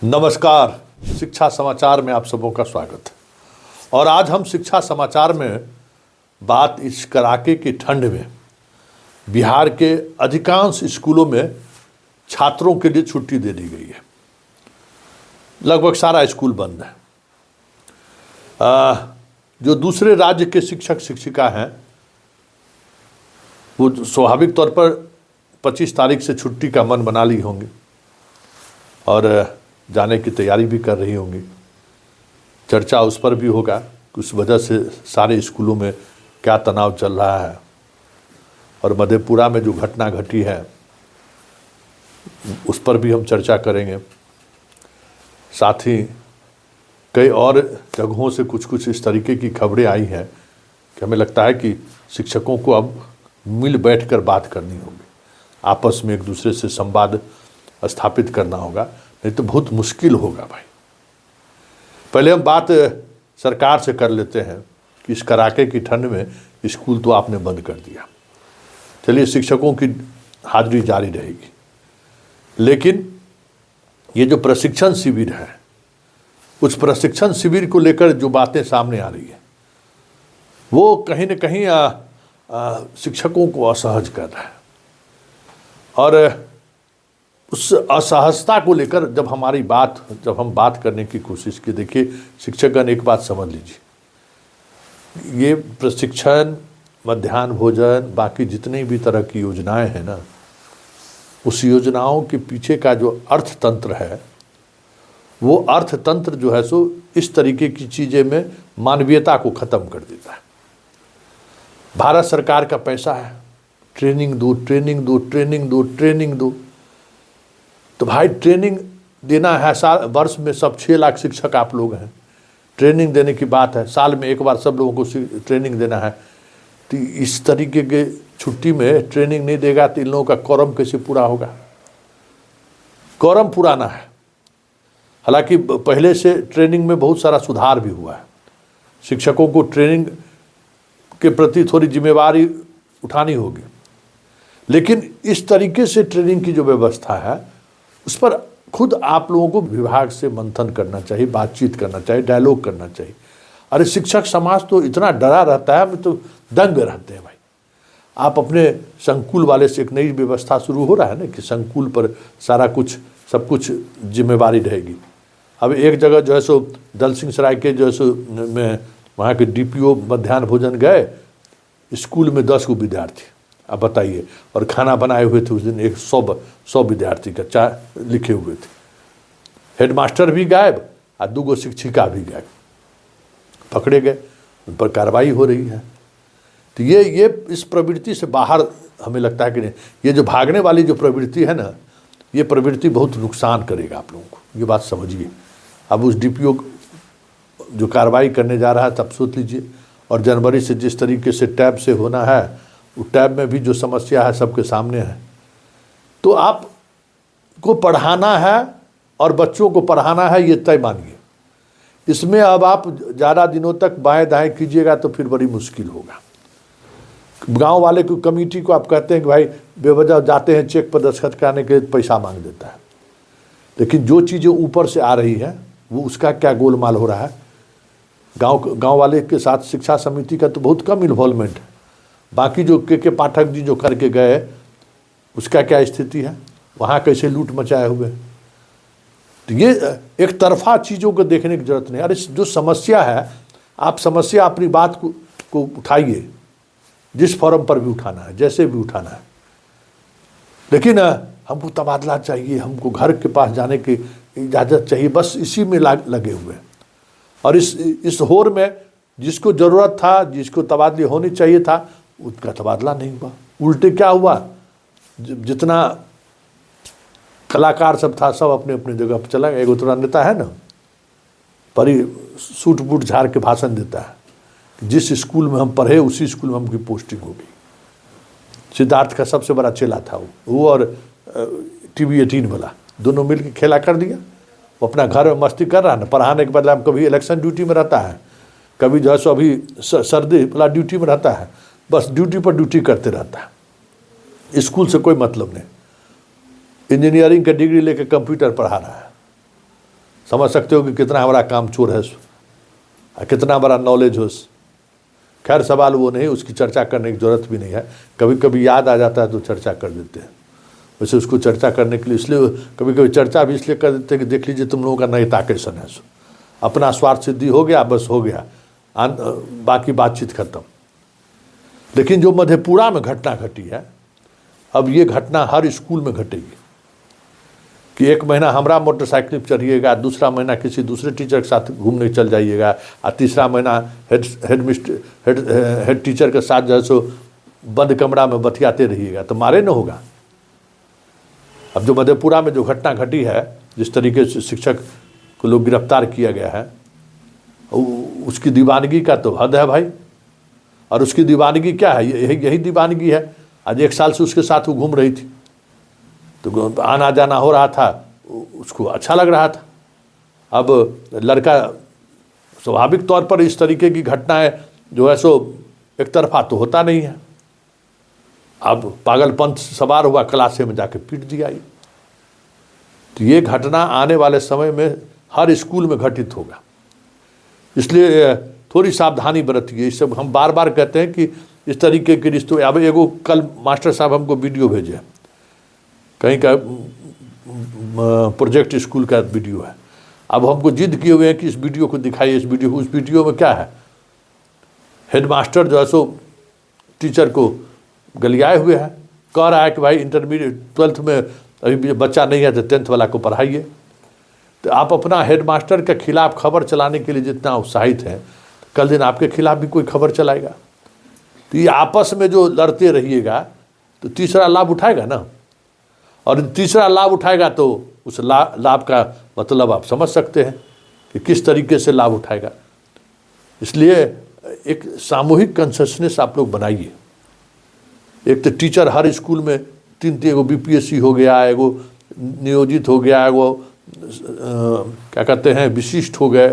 नमस्कार, शिक्षा समाचार में आप सबों का स्वागत है। और आज हम शिक्षा समाचार में बात इस कड़ाके की ठंड में बिहार के अधिकांश स्कूलों में छात्रों के लिए छुट्टी दे दी गई है। लगभग सारा स्कूल बंद है। जो दूसरे राज्य के शिक्षक शिक्षिका हैं वो स्वाभाविक तौर पर 25 तारीख से छुट्टी का मन बना ली होंगी और जाने की तैयारी भी कर रही होंगी। चर्चा उस पर भी होगा कि उस वजह से सारे स्कूलों में क्या तनाव चल रहा है। और मधेपुरा में जो घटना घटी है उस पर भी हम चर्चा करेंगे। साथ ही कई और जगहों से कुछ इस तरीके की खबरें आई हैं कि हमें लगता है कि शिक्षकों को अब मिल बैठकर बात करनी होगी, आपस में एक दूसरे से संवाद स्थापित करना होगा, नहीं तो बहुत मुश्किल होगा भाई। पहले हम बात सरकार से कर लेते हैं कि इस कड़ाके की ठंड में स्कूल तो आपने बंद कर दिया। चलिए, शिक्षकों की हाजिरी जारी रहेगी, लेकिन ये जो प्रशिक्षण शिविर है उस प्रशिक्षण शिविर को लेकर जो बातें सामने आ रही है वो कहीं न कहीं शिक्षकों को असहज कर रहा है। और उस असहजता को लेकर जब हम बात करने की कोशिश की, देखिए शिक्षकगण एक बात समझ लीजिए, ये प्रशिक्षण, मध्याह्न भोजन, बाकी जितनी भी तरह की योजनाएं हैं ना, उस योजनाओं के पीछे का जो अर्थतंत्र है वो अर्थतंत्र जो है सो इस तरीके की चीज़ें में मानवीयता को ख़त्म कर देता है। भारत सरकार का पैसा है, ट्रेनिंग दो ट्रेनिंग दो ट्रेनिंग दो ट्रेनिंग दो। तो भाई ट्रेनिंग देना है, साल वर्ष में सब 6 लाख शिक्षक आप लोग हैं, ट्रेनिंग देने की बात है, साल में एक बार सब लोगों को ट्रेनिंग देना है। तो इस तरीके के छुट्टी में ट्रेनिंग नहीं देगा तो इन लोगों का कोरम कैसे पूरा होगा? कोरम पुराना है। हालांकि पहले से ट्रेनिंग में बहुत सारा सुधार भी हुआ है। शिक्षकों को ट्रेनिंग के प्रति थोड़ी जिम्मेवारी उठानी होगी, लेकिन इस तरीके से ट्रेनिंग की जो व्यवस्था है उस पर खुद आप लोगों को विभाग से मंथन करना चाहिए, बातचीत करना चाहिए, डायलॉग करना चाहिए। अरे शिक्षक समाज तो इतना डरा रहता है, हम तो दंग रहते हैं भाई। आप अपने संकुल वाले से, एक नई व्यवस्था शुरू हो रहा है ना कि संकुल पर सारा कुछ सब कुछ जिम्मेवारी रहेगी। अब एक जगह जो है सो दलसिंह सराय के जो है सो में वहाँ के DPO मध्याह्न भोजन गए, स्कूल में 10 विद्यार्थी, अब बताइए, और खाना बनाए हुए थे उस दिन 100 विद्यार्थी का चाय लिखे हुए थे। हेडमास्टर भी गायब और 2 शिक्षिका भी गायब, पकड़े गए, उन पर कार्रवाई हो रही है। तो ये इस प्रवृत्ति से बाहर हमें लगता है कि नहीं, ये जो भागने वाली जो प्रवृत्ति है ना, ये प्रवृत्ति बहुत नुकसान करेगा आप लोगों को, ये बात समझिए। अब उस DPO जो कार्रवाई करने जा रहा है तब सोच लीजिए। और जनवरी से जिस तरीके से टैब से होना है, वो टैब में भी जो समस्या है सबके सामने है। तो आपको पढ़ाना है और बच्चों को पढ़ाना है, ये तय मानिए। इसमें अब आप ज़्यादा दिनों तक बाएं दाएं कीजिएगा तो फिर बड़ी मुश्किल होगा। गांव वाले की कमेटी को आप कहते हैं कि भाई बेवजह जाते हैं चेक पर दस्तखत कराने के लिए, पैसा मांग देता है। लेकिन जो चीज़ें ऊपर से आ रही है वो उसका क्या गोलमाल हो रहा है। गांव वाले के साथ शिक्षा समिति का तो बहुत कम इन्वॉल्वमेंट है। बाकी जो के पाठक जी जो करके गए उसका क्या स्थिति है, वहाँ कैसे लूट मचाए हुए। तो ये एक तरफा चीज़ों को देखने की जरूरत नहीं। अरे जो समस्या है, आप समस्या अपनी बात को उठाइए, जिस फोरम पर भी उठाना है, जैसे भी उठाना है। लेकिन हमको तबादला चाहिए, हमको घर के पास जाने की इजाज़त चाहिए, बस इसी में लगे हुए हैं। और इस होर में जिसको ज़रूरत था, जिसको तबादले होनी चाहिए था, उसका तबादला नहीं हुआ। उल्टे क्या हुआ, जितना कलाकार सब था सब अपने अपने जगह पर चला गया। एक उतना नेता है ना, परी सूट बूट झाड़ के भाषण देता है, जिस स्कूल में हम पढ़े उसी स्कूल में हमकी पोस्टिंग हो गई। सिद्धार्थ का सबसे बड़ा चेला था वो और TV 18 वाला, दोनों मिल के खेला कर दिया। वो अपना घर में मस्ती कर रहा है ना, पढ़ाने के बदले कभी इलेक्शन ड्यूटी में रहता है, कभी जो है सो अभी सर्दी वाला ड्यूटी में रहता है, बस ड्यूटी पर ड्यूटी करते रहता है। स्कूल से कोई मतलब नहीं। इंजीनियरिंग का डिग्री लेकर कंप्यूटर पढ़ा रहा है। समझ सकते हो कि कितना बड़ा कामचोर है, कितना बड़ा नॉलेज हो। खैर सवाल वो नहीं, उसकी चर्चा करने की ज़रूरत भी नहीं है। कभी कभी याद आ जाता है तो चर्चा कर देते हैं। वैसे उसको चर्चा करने के लिए इसलिए कभी कभी चर्चा भी इसलिए कर देते हैं कि देख लीजिए तुम लोगों का नैता कैसन है। अपना स्वार्थ सिद्धि हो गया, बस हो गया, बाकी बातचीत खत्म। लेकिन जो मधेपुरा में घटना घटी है, अब ये घटना हर स्कूल में घटेगी कि एक महीना हमारा मोटरसाइकिल पर चढ़िएगा, दूसरा महीना किसी दूसरे टीचर के साथ घूमने चल जाइएगा, और तीसरा महीना हेड टीचर के साथ जो है सो बंद कमरा में बतियाते रहिएगा, तो मारे न होगा। अब जो मधेपुरा में जो घटना घटी है, जिस तरीके से शिक्षक को लोग गिरफ्तार किया गया है, उसकी दीवानगी का तो हद है भाई। और उसकी दीवानगी क्या है? यही दीवानगी है। आज 1 साल से उसके साथ वो घूम रही थी, तो आना जाना हो रहा था, उसको अच्छा लग रहा था। अब लड़का स्वाभाविक तौर पर इस तरीके की घटनाएं जो है सो एक तरफा तो होता नहीं है। अब पागलपंथ सवार हुआ, क्लासे में जाके पीट दिया ये। तो ये घटना आने वाले समय में हर स्कूल में घटित होगा, इसलिए थोड़ी सावधानी बरतिए। इस सब हम बार बार कहते हैं कि इस तरीके के रिश्तों। अब एगो कल मास्टर साहब हमको वीडियो भेजे, कहीं का प्रोजेक्ट स्कूल का वीडियो है। अब हमको जिद किए हुए हैं कि इस वीडियो को दिखाइए। इस वीडियो, उस वीडियो में क्या है, हेडमास्टर जो है सो टीचर को गलियाए हुए है, कह रहा है कि भाई इंटरमीडिएट 12th में अभी बच्चा नहीं है तो 10th वाला को पढ़ाइए। तो आप अपना हेडमास्टर के खिलाफ खबर चलाने के लिए जितना उत्साहित हैं, कल दिन आपके खिलाफ भी कोई खबर चलाएगा। तो ये आपस में जो लड़ते रहिएगा तो तीसरा लाभ उठाएगा ना, और तीसरा लाभ उठाएगा तो उस लाभ का मतलब आप समझ सकते हैं कि किस तरीके से लाभ उठाएगा। इसलिए एक सामूहिक कंसेशनेस आप लोग बनाइए। एक तो टीचर हर स्कूल में 3 एगो BPSC हो गया, एगो नियोजित हो गया, एगो क्या कहते हैं विशिष्ट हो गए,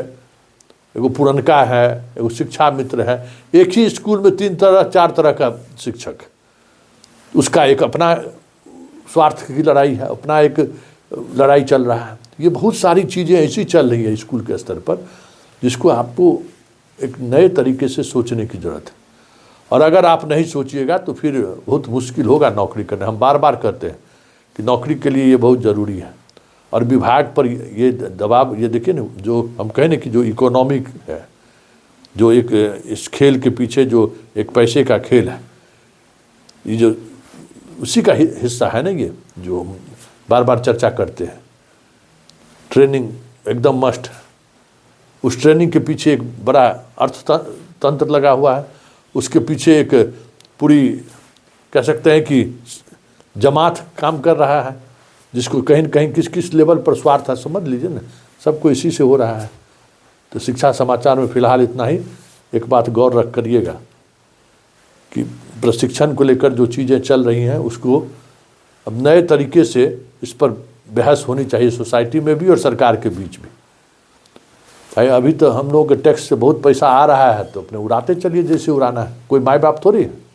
एगो पुरनका है, एगो शिक्षा मित्र है। एक ही स्कूल में 4 तरह का शिक्षक, उसका एक अपना स्वार्थ की लड़ाई है, अपना एक लड़ाई चल रहा है। ये बहुत सारी चीज़ें ऐसी चल रही है स्कूल के स्तर पर, जिसको आपको एक नए तरीके से सोचने की ज़रूरत है। और अगर आप नहीं सोचिएगा तो फिर बहुत मुश्किल होगा नौकरी करना। हम बार बार कहते हैं कि नौकरी के लिए ये बहुत ज़रूरी है। और विभाग पर ये दबाव, ये देखिए ना, जो हम कहें ना कि जो इकोनॉमिक है, जो एक इस खेल के पीछे जो एक पैसे का खेल है, ये जो उसी का हिस्सा है ना, ये जो हम बार बार चर्चा करते हैं। ट्रेनिंग एकदम मस्ट है। उस ट्रेनिंग के पीछे एक बड़ा अर्थतंत्र लगा हुआ है, उसके पीछे एक पूरी कह सकते हैं कि जमात काम कर रहा है, जिसको कहीं न कहीं किस किस लेवल पर स्वार्थ है, समझ लीजिए ना, सबको इसी से हो रहा है। तो शिक्षा समाचार में फ़िलहाल इतना ही। एक बात गौर रख करिएगा कि प्रशिक्षण को लेकर जो चीज़ें चल रही हैं, उसको अब नए तरीके से इस पर बहस होनी चाहिए, सोसाइटी में भी और सरकार के बीच भी। भाई अभी तो हम लोगों के टैक्स से बहुत पैसा आ रहा है, तो अपने उड़ाते चलिए जैसे उड़ाना है, कोई माई बाप थोड़ी है।